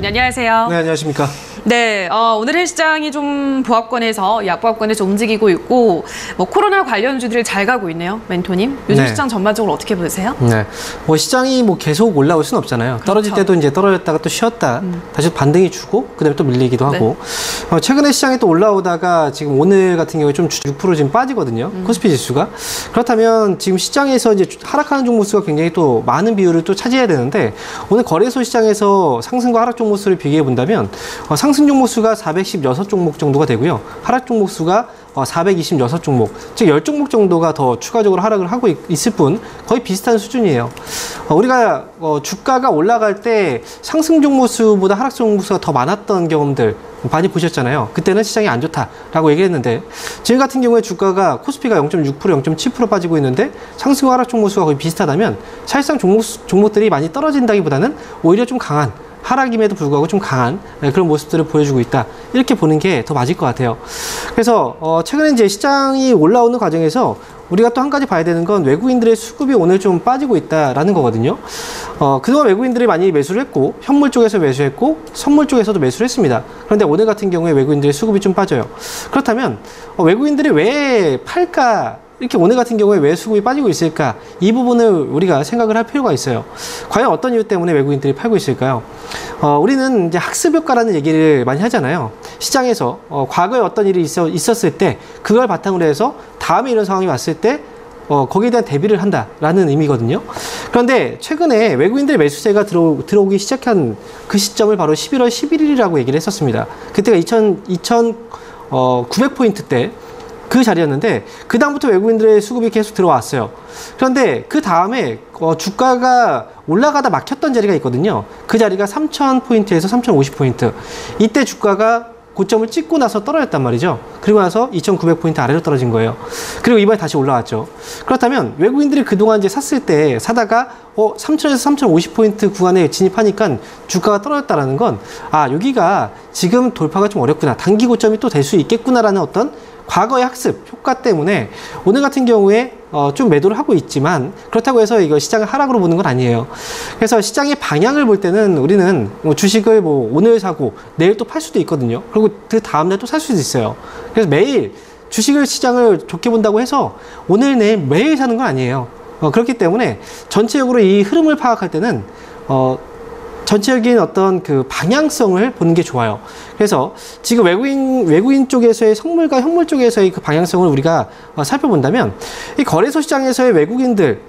의원님 안녕하세요. 네, 안녕하십니까. 네, 오늘의 시장이 좀 보합권에서 약보합권에서 움직이고 있고 뭐 코로나 관련주들이 잘 가고 있네요, 멘토님. 요즘 네. 시장 전반적으로 어떻게 보세요? 네, 뭐 시장이 뭐 계속 올라올 수는 없잖아요. 떨어질 그렇죠. 때도 이제 떨어졌다가 또 쉬었다, 다시 반등이 주고 그다음에 또 밀리기도 네. 하고. 최근에 시장이 또 올라오다가 지금 오늘 같은 경우에 좀 6% 지금 빠지거든요. 코스피 지수가. 그렇다면 지금 시장에서 이제 하락하는 종목 수가 굉장히 또 많은 비율을 또 차지해야 되는데 오늘 거래소 시장에서 상승과 하락 종목 수를 비교해 본다면 상승 종목 수가 416종목 정도가 되고요. 하락 종목 수가 426종목, 즉 10종목 정도가 더 추가적으로 하락을 하고 있을 뿐 거의 비슷한 수준이에요. 우리가 주가가 올라갈 때 상승 종목 수보다 하락 종목 수가 더 많았던 경험들 많이 보셨잖아요. 그때는 시장이 안 좋다라고 얘기했는데 지금 같은 경우에 주가가 코스피가 0.6%, 0.7% 빠지고 있는데 상승과 하락 종목 수가 거의 비슷하다면 사실상 종목들이 많이 떨어진다기보다는 오히려 좀 강한 하락임에도 불구하고 좀 강한 그런 모습들을 보여주고 있다. 이렇게 보는 게 더 맞을 것 같아요. 그래서 최근에 이제 시장이 올라오는 과정에서 우리가 또 한 가지 봐야 되는 건 외국인들의 수급이 오늘 좀 빠지고 있다라는 거거든요. 그동안 외국인들이 많이 매수를 했고 현물 쪽에서 매수했고 선물 쪽에서도 매수를 했습니다. 그런데 오늘 같은 경우에 외국인들의 수급이 좀 빠져요. 그렇다면 외국인들이 왜 팔까? 이렇게 오늘 같은 경우에 왜 수급이 빠지고 있을까? 이 부분을 우리가 생각을 할 필요가 있어요. 과연 어떤 이유 때문에 외국인들이 팔고 있을까요? 우리는 이제 학습효과라는 얘기를 많이 하잖아요. 시장에서 과거에 어떤 일이 있었을 때 그걸 바탕으로 해서 다음에 이런 상황이 왔을 때 거기에 대한 대비를 한다라는 의미거든요. 그런데 최근에 외국인들 매수세가 들어오기 시작한 그 시점을 바로 11월 11일이라고 얘기를 했었습니다. 그때가 2,900포인트 때 그 자리였는데 그 다음부터 외국인들의 수급이 계속 들어왔어요. 그런데 그 다음에 주가가 올라가다 막혔던 자리가 있거든요. 그 자리가 3,000포인트에서 3,050포인트. 이때 주가가 고점을 찍고 나서 떨어졌단 말이죠. 그리고 나서 2,900포인트 아래로 떨어진 거예요. 그리고 이번에 다시 올라왔죠. 그렇다면 외국인들이 그동안 이제 샀을 때 사다가 3,000에서 3,050포인트 구간에 진입하니까 주가가 떨어졌다라는 건 여기가 지금 돌파가 좀 어렵구나. 단기 고점이 또 될 수 있겠구나라는 어떤 과거의 학습 효과 때문에 오늘 같은 경우에 좀 매도를 하고 있지만 그렇다고 해서 이거 시장을 하락으로 보는 건 아니에요. 그래서 시장의 방향을 볼 때는 우리는 주식을 오늘 사고 내일 또 팔 수도 있거든요. 그리고 그 다음날 또 살 수도 있어요. 그래서 매일 주식을 시장을 좋게 본다고 해서 오늘 내일 매일 사는 건 아니에요. 그렇기 때문에 전체적으로 이 흐름을 파악할 때는 전체적인 어떤 그 방향성을 보는 게 좋아요. 그래서 지금 외국인 쪽에서의 선물과 현물 쪽에서의 그 방향성을 우리가 살펴본다면 이 거래소 시장에서의 외국인들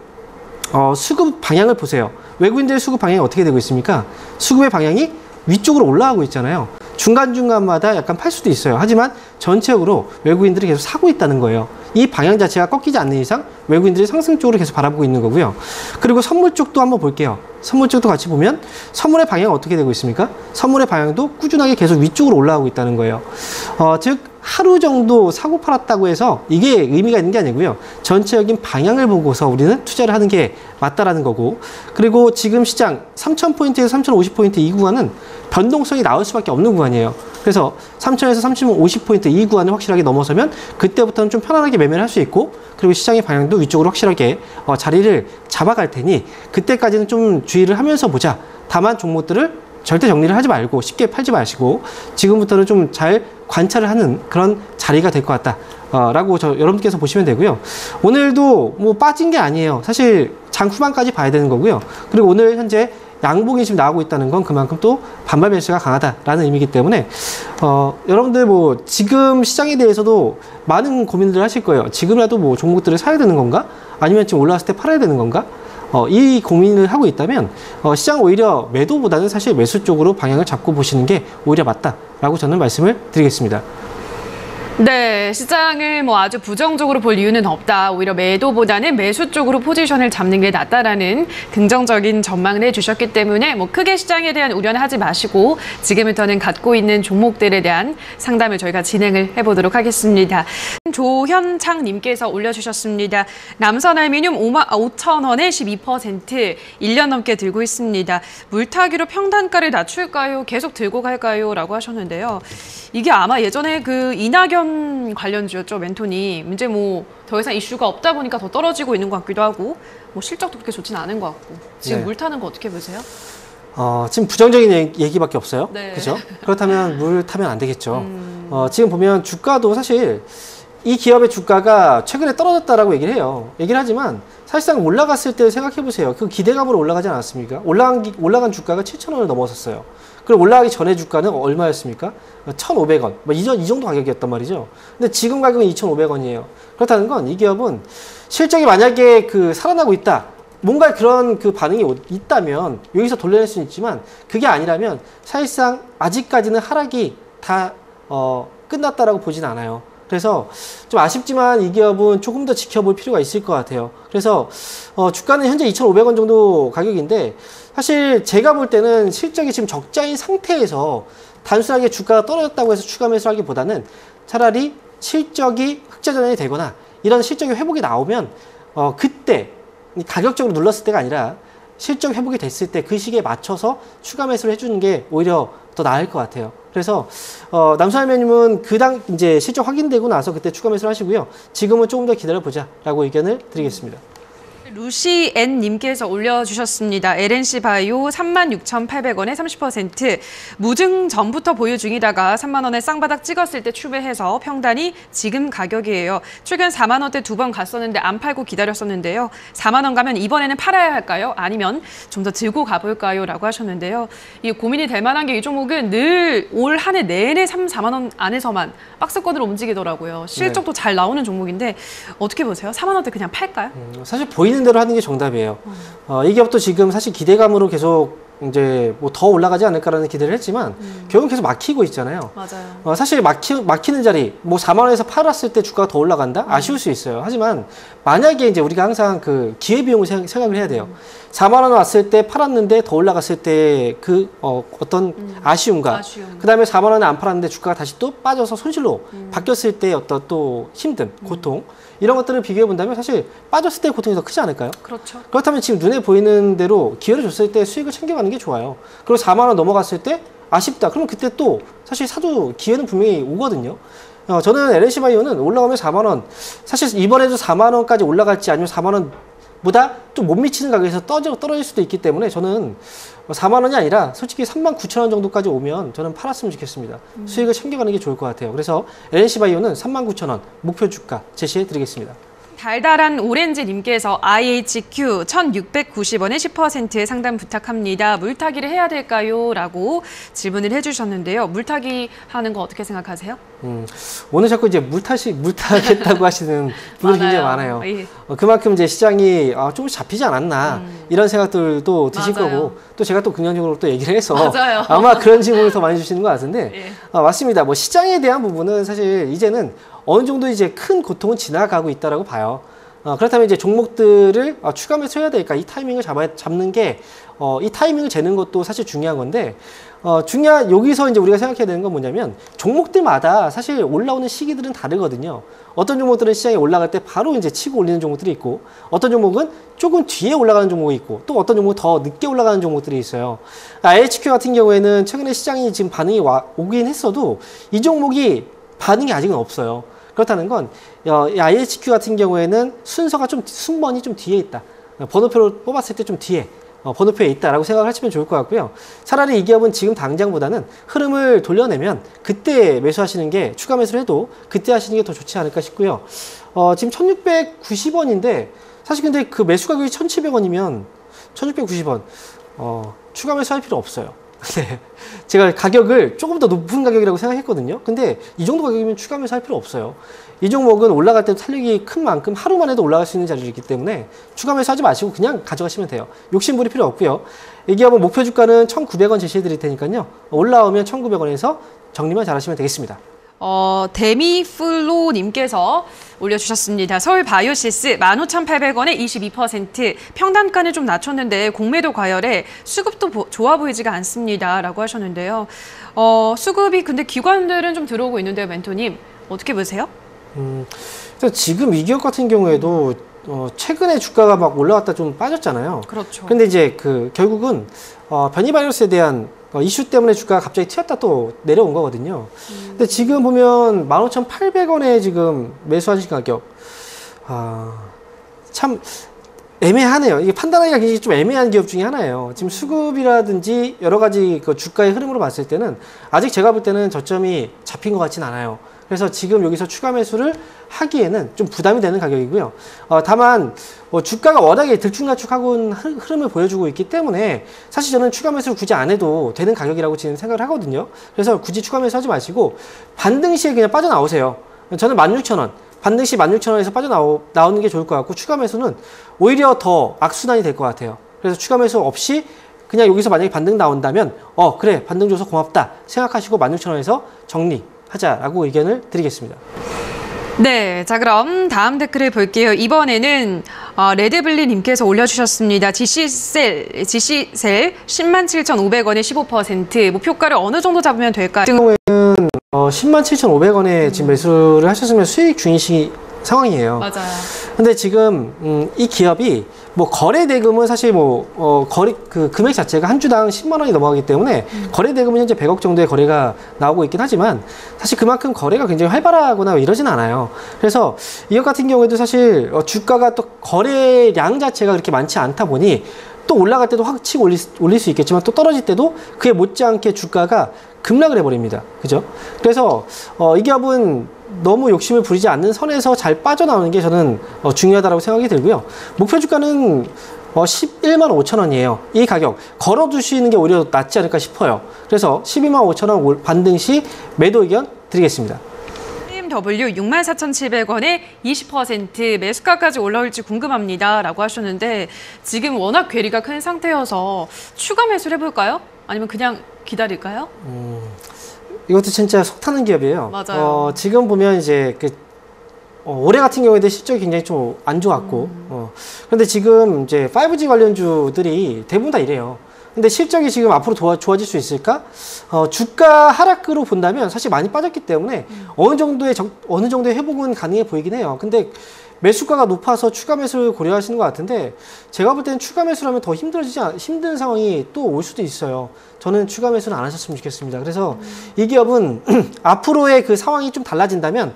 수급 방향을 보세요. 외국인들의 수급 방향이 어떻게 되고 있습니까? 수급의 방향이 위쪽으로 올라가고 있잖아요. 중간중간마다 약간 팔 수도 있어요. 하지만 전체적으로 외국인들이 계속 사고 있다는 거예요. 이 방향 자체가 꺾이지 않는 이상 외국인들이 상승 쪽으로 계속 바라보고 있는 거고요. 그리고 선물 쪽도 한번 볼게요. 선물 쪽도 같이 보면 선물의 방향은 어떻게 되고 있습니까? 선물의 방향도 꾸준하게 계속 위쪽으로 올라가고 있다는 거예요. 즉 하루 정도 사고 팔았다고 해서 이게 의미가 있는 게 아니고요. 전체적인 방향을 보고서 우리는 투자를 하는 게 맞다라는 거고, 그리고 지금 시장 3,000포인트에서 3,050포인트 이 구간은 변동성이 나올 수밖에 없는 구간이에요. 그래서 3,000에서 3,050포인트 이 구간을 확실하게 넘어서면 그때부터는 좀 편안하게 매매를 할 수 있고, 그리고 시장의 방향도 위쪽으로 확실하게 자리를 잡아갈 테니 그때까지는 좀 주의를 하면서 보자. 다만 종목들을 절대 정리를 하지 말고 쉽게 팔지 마시고 지금부터는 좀 잘 관찰을 하는 그런 자리가 될 것 같다 라고 여러분께서 보시면 되고요. 오늘도 뭐 빠진 게 아니에요. 사실 장 후반까지 봐야 되는 거고요. 그리고 오늘 현재 양봉이 지금 나오고 있다는 건 그만큼 또 반발 매수가 강하다라는 의미이기 때문에 여러분들 뭐 지금 시장에 대해서도 많은 고민들을 하실 거예요. 지금이라도 뭐 종목들을 사야 되는 건가? 아니면 지금 올라왔을 때 팔아야 되는 건가? 이 고민을 하고 있다면 시장 오히려 매도보다는 사실 매수 쪽으로 방향을 잡고 보시는 게 오히려 맞다라고 저는 말씀을 드리겠습니다. 네, 시장을 뭐 아주 부정적으로 볼 이유는 없다. 오히려 매도보다는 매수 쪽으로 포지션을 잡는 게 낫다라는 긍정적인 전망을 해주셨기 때문에 뭐 크게 시장에 대한 우려는 하지 마시고 지금부터는 갖고 있는 종목들에 대한 상담을 저희가 진행을 해보도록 하겠습니다. 조현창님께서 올려주셨습니다. 남선알미늄 5,000원에 12% 1년 넘게 들고 있습니다. 물타기로 평단가를 낮출까요? 계속 들고 갈까요? 라고 하셨는데요. 이게 아마 예전에 그 이낙연 관련주였죠, 멘토님. 이제 뭐 더 이상 이슈가 없다 보니까 더 떨어지고 있는 것 같기도 하고, 뭐 실적도 그렇게 좋지는 않은 것 같고. 지금 네. 물 타는 거 어떻게 보세요? 지금 부정적인 얘기밖에 없어요. 네. 그렇죠? 그렇다면 물 타면 안 되겠죠. 지금 보면 주가도 사실 이 기업의 주가가 최근에 떨어졌다라고 얘기를 해요. 얘기를 하지만 사실상 올라갔을 때 생각해 보세요. 그 기대감으로 올라가지 않았습니까? 올라간 주가가 7,000원을 넘어섰어요. 그럼 올라가기 전에 주가는 얼마였습니까? 1,500원. 이 정도 가격이었단 말이죠. 근데 지금 가격은 2,500원이에요. 그렇다는 건 이 기업은 실적이 만약에 살아나고 있다. 뭔가 그런 반응이 있다면 여기서 돌려낼 수는 있지만 그게 아니라면 사실상 아직까지는 하락이 다 끝났다라고 보진 않아요. 그래서 좀 아쉽지만 이 기업은 조금 더 지켜볼 필요가 있을 것 같아요. 그래서 주가는 현재 2,500원 정도 가격인데 사실 제가 볼 때는 실적이 지금 적자인 상태에서 단순하게 주가가 떨어졌다고 해서 추가 매수하기보다는 차라리 실적이 흑자전환이 되거나 이런 실적의 회복이 나오면 그때 가격적으로 눌렀을 때가 아니라 실적 회복이 됐을 때 그 시기에 맞춰서 추가 매수를 해주는 게 오히려 더 나을 것 같아요. 그래서 남수할매님은 이제 실적 확인되고 나서 그때 추가 매수를 하시고요. 지금은 조금 더 기다려보자라고 의견을 드리겠습니다. 루시앤님께서 올려주셨습니다. LNC 바이오 36,800원에 30%. 무증 전부터 보유 중이다가 3만 원에 쌍바닥 찍었을 때 추매해서 평단이 지금 가격이에요. 최근 4만 원대 2번 갔었는데 안 팔고 기다렸었는데요. 4만 원 가면 이번에는 팔아야 할까요? 아니면 좀 더 들고 가볼까요? 라고 하셨는데요. 이 고민이 될 만한 게 이 종목은 늘 올 한 해 내내 3, 4만 원 안에서만 박스권으로 움직이더라고요. 실적도 잘 나오는 종목인데 어떻게 보세요? 4만 원대 그냥 팔까요? 사실 보이는 대로 하는 게 정답이에요. 이 기업도 지금 사실 기대감으로 계속 이제 더 올라가지 않을까라는 기대를 했지만 결국은 계속 막히고 있잖아요. 맞아요. 사실 막히는 자리 4만 원에서 팔았을 때 주가가 더 올라간다? 아쉬울 수 있어요. 하지만 만약에 이제 우리가 항상 기회비용을 생각을 해야 돼요. 4만 원 왔을 때 팔았는데 더 올라갔을 때 어떤 아쉬움과 그 다음에 4만 원에 안 팔았는데 주가가 다시 또 빠져서 손실로 바뀌었을 때 어떤 또 힘듦, 고통 이런 것들을 비교해 본다면 사실 빠졌을 때의 고통이 더 크지 않을까요? 그렇죠. 그렇다면 지금 눈에 보이는 대로 기회를 줬을 때 수익을 챙겨가는 게 좋아요. 그리고 4만 원 넘어갔을 때 아쉽다. 그러면 그때 또 사실 사도 기회는 분명히 오거든요. 저는 LNC 바이오는 올라오면 4만 원, 사실 이번에도 4만 원까지 올라갈지 아니면 4만 원보다 좀 못 미치는 가격에서 떨어질 수도 있기 때문에 저는 4만 원이 아니라 솔직히 39,000원 정도까지 오면 저는 팔았으면 좋겠습니다. 수익을 챙겨가는 게 좋을 것 같아요. 그래서 LNC 바이오는 39,000원 목표 주가 제시해 드리겠습니다. 달달한 오렌지님께서 IHQ 1,690원에 10%의 상담 부탁합니다. 물타기를 해야 될까요? 라고 질문을 해주셨는데요. 물타기 하는 거 어떻게 생각하세요? 오늘 자꾸 이제 물타겠다고 하시는 분들이 굉장히 많아요. 예. 그만큼 이제 시장이 조금씩 잡히지 않았나 이런 생각들도 드실 맞아요. 거고 또 제가 또 긍정적으로 또 얘기를 해서 맞아요. 아마 그런 질문을 더 많이 주시는 것 같은데 예. 맞습니다. 시장에 대한 부분은 사실 이제는 어느 정도 이제 큰 고통은 지나가고 있다라고 봐요. 그렇다면 이제 종목들을 추가 매수해야 될까? 이 타이밍을 잡는 게 이 타이밍을 재는 것도 사실 중요한 건데 여기서 이제 우리가 생각해야 되는 건 뭐냐면 종목들마다 사실 올라오는 시기들은 다르거든요. 어떤 종목들은 시장에 올라갈 때 바로 이제 치고 올리는 종목들이 있고 어떤 종목은 조금 뒤에 올라가는 종목이 있고 또 어떤 종목은 더 늦게 올라가는 종목들이 있어요. HQ 같은 경우에는 최근에 시장이 지금 반응이 오긴 했어도 이 종목이 반응이 아직은 없어요. 그렇다는 건 IHQ 같은 경우에는 순서가 순번이 좀 뒤에 있다. 번호표를 뽑았을 때 좀 뒤에 번호표에 있다라고 생각을 하시면 좋을 것 같고요. 차라리 이 기업은 지금 당장보다는 흐름을 돌려내면 그때 매수하시는 게 추가 매수를 해도 그때 하시는 게 더 좋지 않을까 싶고요. 지금 1,690원인데 사실 근데 그 매수 가격이 1,700원이면 1,690원 추가 매수할 필요 없어요. 네. 제가 가격을 조금 더 높은 가격이라고 생각했거든요. 근데 이 정도 가격이면 추가 매수할 필요 없어요. 이 종목은 올라갈 때 탄력이 큰 만큼 하루만 해도 올라갈 수 있는 자리에 있기 때문에 추가 매수하지 마시고 그냥 가져가시면 돼요. 욕심부릴 필요 없고요. 이 기업은 목표 주가는 1,900원 제시해 드릴 테니까요. 올라오면 1,900원에서 정리만 잘하시면 되겠습니다. 데미플로님께서 올려주셨습니다. 서울 바이오시스 15,800원에 22%. 평단가는 좀 낮췄는데 공매도 과열에 수급도 좋아 보이지가 않습니다. 라고 하셨는데요. 수급이 근데 기관들은 좀 들어오고 있는데요. 멘토님. 어떻게 보세요? 지금 이 기업 같은 경우에도 최근에 주가가 막 올라갔다 좀 빠졌잖아요. 그렇죠. 근데 이제 결국은 변이 바이러스에 대한 이슈 때문에 주가가 갑자기 튀었다 또 내려온 거거든요. 근데 지금 보면 15,800원에 지금 매수하신 가격 참 애매하네요. 이게 판단하기가 굉장히 좀 애매한 기업 중에 하나예요. 지금 수급이라든지 여러 가지 그 주가의 흐름으로 봤을 때는 아직 제가 볼 때는 저점이 잡힌 것 같진 않아요. 그래서 지금 여기서 추가 매수를 하기에는 좀 부담이 되는 가격이고요. 다만 주가가 워낙에 들쭉날쭉하고 흐름을 보여주고 있기 때문에 사실 저는 추가 매수를 굳이 안 해도 되는 가격이라고 지금 생각을 하거든요. 그래서 굳이 추가 매수 하지 마시고 반등 시에 그냥 빠져나오세요. 저는 16,000원. 반등 시 16,000원에서 빠져나오는 게 좋을 것 같고, 추가 매수는 오히려 더 악순환이 될 것 같아요. 그래서 추가 매수 없이 그냥 여기서 만약에 반등 나온다면 그래 반등 줘서 고맙다 생각하시고 16,000원에서 정리하자라고 의견을 드리겠습니다. 네, 자 그럼 다음 댓글을 볼게요. 이번에는 레드블리님께서 올려주셨습니다. GC셀 107,500원에 15%, 목표가를 어느 정도 잡으면 될까요? 107,500원에 지금 매수를 하셨으면 수익 중이신 상황이에요. 맞아요. 근데 지금 이 기업이 뭐 거래 대금은 사실 그 금액 자체가 한 주당 10만 원이 넘어가기 때문에 거래 대금은 현재 100억 정도의 거래가 나오고 있긴 하지만 사실 그만큼 거래가 굉장히 활발하거나 이러진 않아요. 그래서 이것 같은 경우에도 사실 주가가 또 거래량 자체가 그렇게 많지 않다 보니 또 올라갈 때도 확 치고 올릴 수 있겠지만 또 떨어질 때도 그에 못지않게 주가가 급락을 해버립니다. 그죠? 그래서 이 기업은 너무 욕심을 부리지 않는 선에서 잘 빠져나오는 게 저는 중요하다고 생각이 들고요. 목표 주가는 11만 5천 원이에요. 이 가격 걸어두시는 게 오히려 낫지 않을까 싶어요. 그래서 12만 5천 원 반등 시 매도 의견 드리겠습니다. BMW 64,700원에 20% 매수가까지 올라올지 궁금합니다 라고 하셨는데, 지금 워낙 괴리가 큰 상태여서 추가 매수를 해볼까요? 아니면 그냥 기다릴까요? 이것도 진짜 속 타는 기업이에요. 맞아요. 지금 보면 이제 올해 같은 경우에도 실적이 굉장히 좀 안 좋았고, 그런데 지금 이제 5G 관련주들이 대부분 다 이래요. 근데 실적이 지금 앞으로 좋아질 수 있을까? 주가 하락으로 본다면 사실 많이 빠졌기 때문에 어느 정도의 회복은 가능해 보이긴 해요. 근데 매수가가 높아서 추가 매수를 고려하시는 것 같은데, 제가 볼 때는 추가 매수라면 더 힘든 상황이 또 올 수도 있어요. 저는 추가 매수는 안 하셨으면 좋겠습니다. 그래서 이 기업은 앞으로의 그 상황이 좀 달라진다면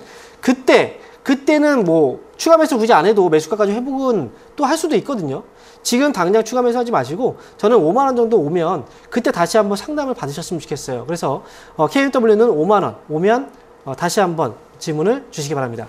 그때는 뭐 추가 매수 굳이 안 해도 매수가까지 회복은 또 할 수도 있거든요. 지금 당장 추가 매수하지 마시고 저는 5만 원 정도 오면 그때 다시 한번 상담을 받으셨으면 좋겠어요. 그래서 KMW는 5만 원 오면 다시 한번 질문을 주시기 바랍니다.